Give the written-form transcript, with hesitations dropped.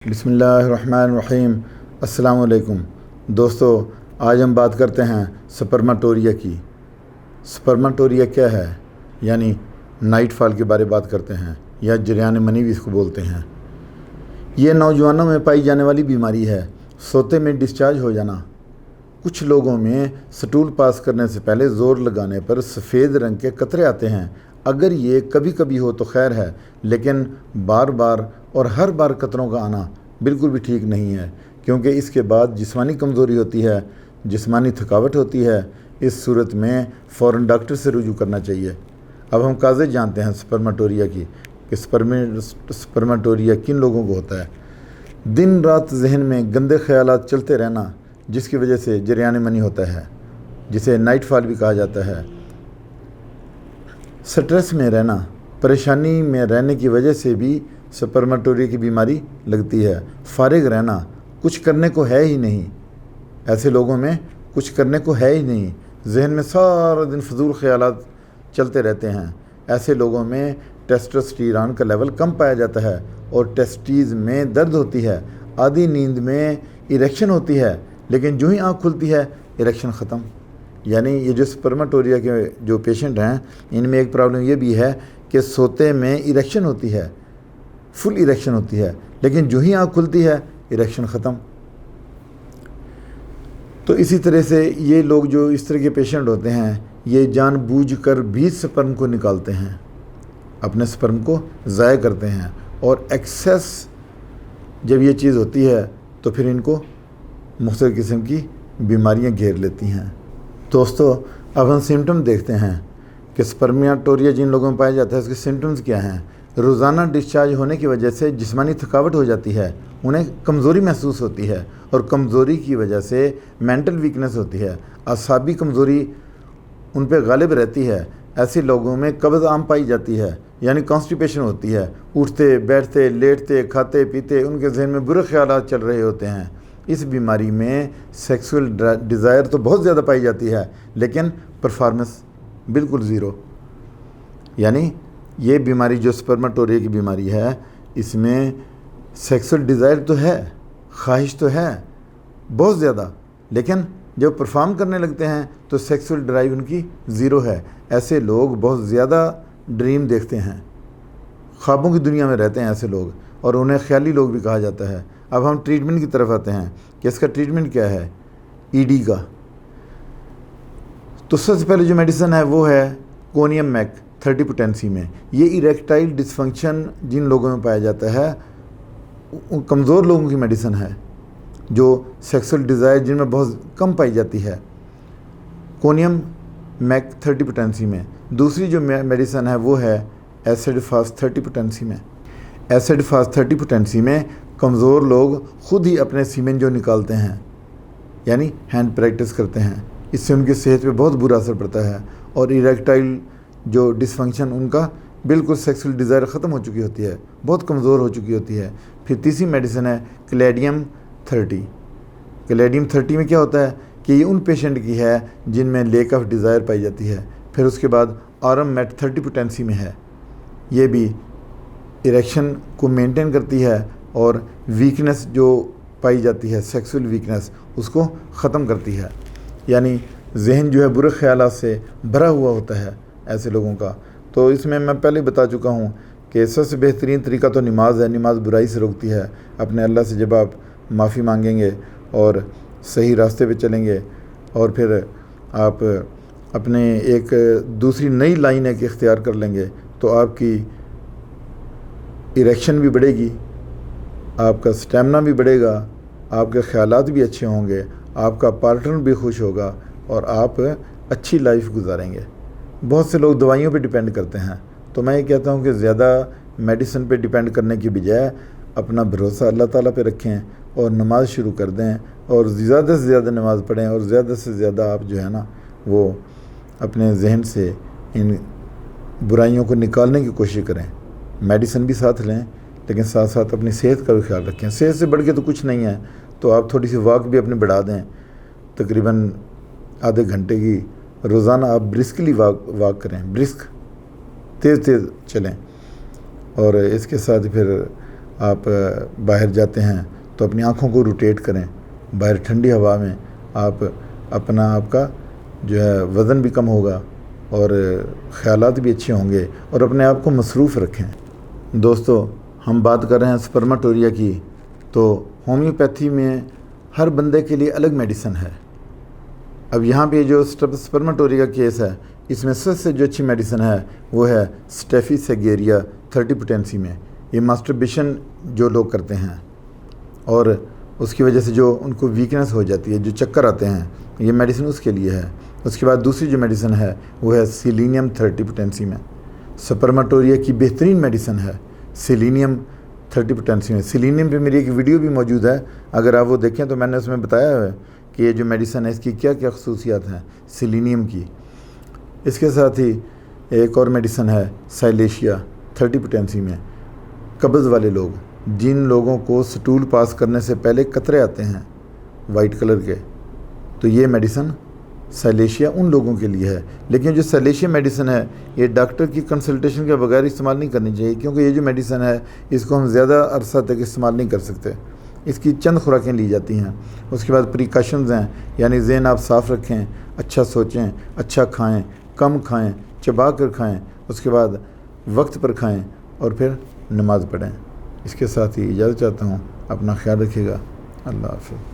بسم اللہ الرحمن الرحیم۔ السلام علیکم دوستو، آج ہم بات کرتے ہیں سپرماٹوریا کی۔ سپرماٹوریا کیا ہے؟ یعنی نائٹ فال کے بارے بات کرتے ہیں، یا جریان منی بھی اس کو بولتے ہیں۔ یہ نوجوانوں میں پائی جانے والی بیماری ہے، سوتے میں ڈسچارج ہو جانا۔ کچھ لوگوں میں سٹول پاس کرنے سے پہلے زور لگانے پر سفید رنگ کے قطرے آتے ہیں۔ اگر یہ کبھی کبھی ہو تو خیر ہے، لیکن بار بار اور ہر بار قطروں کا آنا بالکل بھی ٹھیک نہیں ہے، کیونکہ اس کے بعد جسمانی کمزوری ہوتی ہے، جسمانی تھکاوٹ ہوتی ہے۔ اس صورت میں فوراً ڈاکٹر سے رجوع کرنا چاہیے۔ اب ہم کاغذ جانتے ہیں سپرماٹوریا کی، کہ سپرماٹوریا کن لوگوں کو ہوتا ہے۔ دن رات ذہن میں گندے خیالات چلتے رہنا، جس کی وجہ سے جریان منی ہوتا ہے، جسے نائٹ فال بھی کہا جاتا ہے۔ سٹریس میں رہنا، پریشانی میں رہنے کی وجہ سے بھی سپرماٹوریا کی بیماری لگتی ہے۔ فارغ رہنا، کچھ کرنے کو ہے ہی نہیں، ایسے لوگوں میں کچھ کرنے کو ہے ہی نہیں، ذہن میں سارا دن فضول خیالات چلتے رہتے ہیں۔ ایسے لوگوں میں ٹیسٹوسٹیرون کا لیول کم پایا جاتا ہے اور ٹیسٹیز میں درد ہوتی ہے۔ آدھی نیند میں اریکشن ہوتی ہے، لیکن جو ہی آنکھ کھلتی ہے اریکشن ختم۔ یعنی یہ جو سپرماٹوریا کے جو پیشنٹ ہیں، ان میں ایک پرابلم یہ بھی ہے کہ سوتے میں اریکشن ہوتی ہے، فل اریکشن ہوتی ہے، لیکن جو ہی آنکھ کھلتی ہے اریکشن ختم۔ تو اسی طرح سے یہ لوگ جو اس طرح کے پیشنٹ ہوتے ہیں، یہ جان بوجھ کر بھی سپرم کو نکالتے ہیں، اپنے سپرم کو ضائع کرتے ہیں، اور ایکسیس جب یہ چیز ہوتی ہے تو پھر ان کو مختلف قسم کی بیماریاں گھیر لیتی ہیں۔ دوستو، اب ہم سمٹم دیکھتے ہیں کہ سپرماٹوریا جن لوگوں میں پایا جاتا ہے اس کے سمٹمز کیا ہیں۔ روزانہ ڈسچارج ہونے کی وجہ سے جسمانی تھکاوٹ ہو جاتی ہے، انہیں کمزوری محسوس ہوتی ہے، اور کمزوری کی وجہ سے مینٹل ویکنس ہوتی ہے، اعصابی کمزوری ان پہ غالب رہتی ہے۔ ایسے لوگوں میں قبض عام پائی جاتی ہے، یعنی کانسٹیپیشن ہوتی ہے، اٹھتے بیٹھتے لیٹتے کھاتے پیتے ان کے ذہن میں برے خیالات چل رہے ہوتے ہیں۔ اس بیماری میں سیکسول ڈیزائر تو بہت زیادہ پائی جاتی ہے، لیکن پرفارمنس بالکل زیرو۔ یعنی یہ بیماری جو سپرماٹوریا کی بیماری ہے، اس میں سیکسول ڈیزائر تو ہے، خواہش تو ہے بہت زیادہ، لیکن جب پرفارم کرنے لگتے ہیں تو سیکسول ڈرائیو ان کی زیرو ہے۔ ایسے لوگ بہت زیادہ ڈریم دیکھتے ہیں، خوابوں کی دنیا میں رہتے ہیں ایسے لوگ، اور انہیں خیالی لوگ بھی کہا جاتا ہے۔ اب ہم ٹریٹمنٹ کی طرف آتے ہیں کہ اس کا ٹریٹمنٹ کیا ہے۔ ای ڈی کا تو سب سے پہلے جو میڈیسن ہے وہ ہے کونیم میک 30 پوٹینسی میں۔ یہ ایریکٹائل ڈسفنکشن جن لوگوں میں پایا جاتا ہے، کمزور لوگوں کی میڈیسن ہے، جو سیکسول ڈیزائر جن میں بہت کم پائی جاتی ہے، کونیم میک 30 پوٹینسی میں۔ دوسری جو میڈیسن ہے وہ ہے ایسڈ فاسٹ 30 پوٹینسی میں۔ ایسڈ فاسٹ 30 پوٹینسی میں کمزور لوگ خود ہی اپنے سیمن جو نکالتے ہیں، یعنی ہینڈ پریکٹس کرتے ہیں، اس سے ان کی صحت پہ بہت برا اثر پڑتا ہے، اور ایریکٹائل جو ڈسفنکشن ان کا بالکل سیکسول ڈیزائر ختم ہو چکی ہوتی ہے، بہت کمزور ہو چکی ہوتی ہے۔ پھر تیسری میڈیسن ہے کلیڈیم 30۔ کلیڈیم 30 میں کیا ہوتا ہے کہ یہ ان پیشنٹ کی ہے جن میں لیک آف ڈیزائر پائی جاتی ہے۔ پھر اس کے بعد آرم میٹ 30 پوٹینسی میں ہے، یہ بھی اریکشن کو مینٹین کرتی ہے، اور ویکنس جو پائی جاتی ہے، سیکسول ویکنس، اس کو ختم کرتی ہے۔ یعنی ذہن جو ہے برے خیالات سے بھرا ہوا ہوتا ہے ایسے لوگوں کا۔ تو اس میں پہلے بتا چکا ہوں کہ سب سے بہترین طریقہ تو نماز ہے۔ نماز برائی سے روکتی ہے۔ اپنے اللہ سے جب آپ معافی مانگیں گے اور صحیح راستے پہ چلیں گے، اور پھر آپ اپنے ایک دوسری نئی لائن ایک اختیار کر لیں گے، تو آپ کی اریکشن بھی بڑھے گی، آپ کا سٹیمنا بھی بڑھے گا، آپ کے خیالات بھی اچھے ہوں گے، آپ کا پارٹنر بھی خوش ہوگا، اور آپ اچھی لائف گزاریں گے۔ بہت سے لوگ دوائیوں پہ ڈیپینڈ کرتے ہیں، تو میں یہ کہتا ہوں کہ زیادہ میڈیسن پہ ڈیپینڈ کرنے کی بجائے اپنا بھروسہ اللہ تعالیٰ پہ رکھیں، اور نماز شروع کر دیں، اور زیادہ سے زیادہ نماز پڑھیں، اور زیادہ سے زیادہ آپ جو ہے نا وہ اپنے ذہن سے ان برائیوں کو نکالنے کی کوشش کریں۔ میڈیسن بھی ساتھ لیں، لیکن ساتھ ساتھ اپنی صحت کا بھی خیال رکھیں۔ صحت سے بڑھ کے تو کچھ نہیں ہے، تو آپ تھوڑی سی واک بھی اپنے بڑھا دیں، تقریباً آدھے گھنٹے کی روزانہ آپ برسکلی واک کریں، برسک تیز چلیں، اور اس کے ساتھ پھر آپ باہر جاتے ہیں تو اپنی آنکھوں کو روٹیٹ کریں، باہر ٹھنڈی ہوا میں آپ کا جو ہے وزن بھی کم ہوگا اور خیالات بھی اچھے ہوں گے، اور اپنے آپ کو مصروف رکھیں۔ دوستو، ہم بات کر رہے ہیں سپرماٹوریا کی، تو ہومیوپیتھی میں ہر بندے کے لیے الگ میڈیسن ہے۔ اب یہاں پہ جو سپرماٹوریا کا کیس ہے، اس میں سب سے جو اچھی میڈیسن ہے وہ ہے اسٹیفی سیگیریا 30 پوٹینسی میں۔ یہ ماسٹربیشن جو لوگ کرتے ہیں اور اس کی وجہ سے جو ان کو ویکنس ہو جاتی ہے، جو چکر آتے ہیں، یہ میڈیسن اس کے لیے ہے۔ اس کے بعد دوسری جو میڈیسن ہے وہ ہے سیلینیم 30 پوٹینسی میں۔ سپرماٹوریا کی بہترین میڈیسن ہے سیلینیم 30 پوٹینسی میں۔ سیلینیم پہ میری ایک ویڈیو بھی موجود ہے، اگر آپ وہ دیکھیں تو میں نے اس میں بتایا ہے کہ یہ جو میڈیسن ہے اس کی کیا کیا خصوصیات ہیں سیلینیم کی۔ اس کے ساتھ ہی ایک اور میڈیسن ہے سائلیشیا 30 پوٹینسی میں۔ قبض والے لوگ، جن لوگوں کو سٹول پاس کرنے سے پہلے قطرے آتے ہیں وائٹ کلر کے، تو یہ میڈیسن سائلیشیا ان لوگوں کے لیے ہے۔ لیکن جو سائلیشیا میڈیسن ہے یہ ڈاکٹر کی کنسلٹیشن کے بغیر استعمال نہیں کرنی چاہیے، کیونکہ یہ جو میڈیسن ہے اس کو ہم زیادہ عرصہ تک استعمال نہیں کر سکتے، اس کی چند خوراکیں لی جاتی ہیں۔ اس کے بعد پریکاشنز ہیں، یعنی ذہن آپ صاف رکھیں، اچھا سوچیں، اچھا کھائیں، کم کھائیں، چبا کر کھائیں، اس کے بعد وقت پر کھائیں اور پھر نماز پڑھیں۔ اس کے ساتھ ہی اجازت چاہتا ہوں، اپنا خیال رکھیے گا، اللہ حافظ۔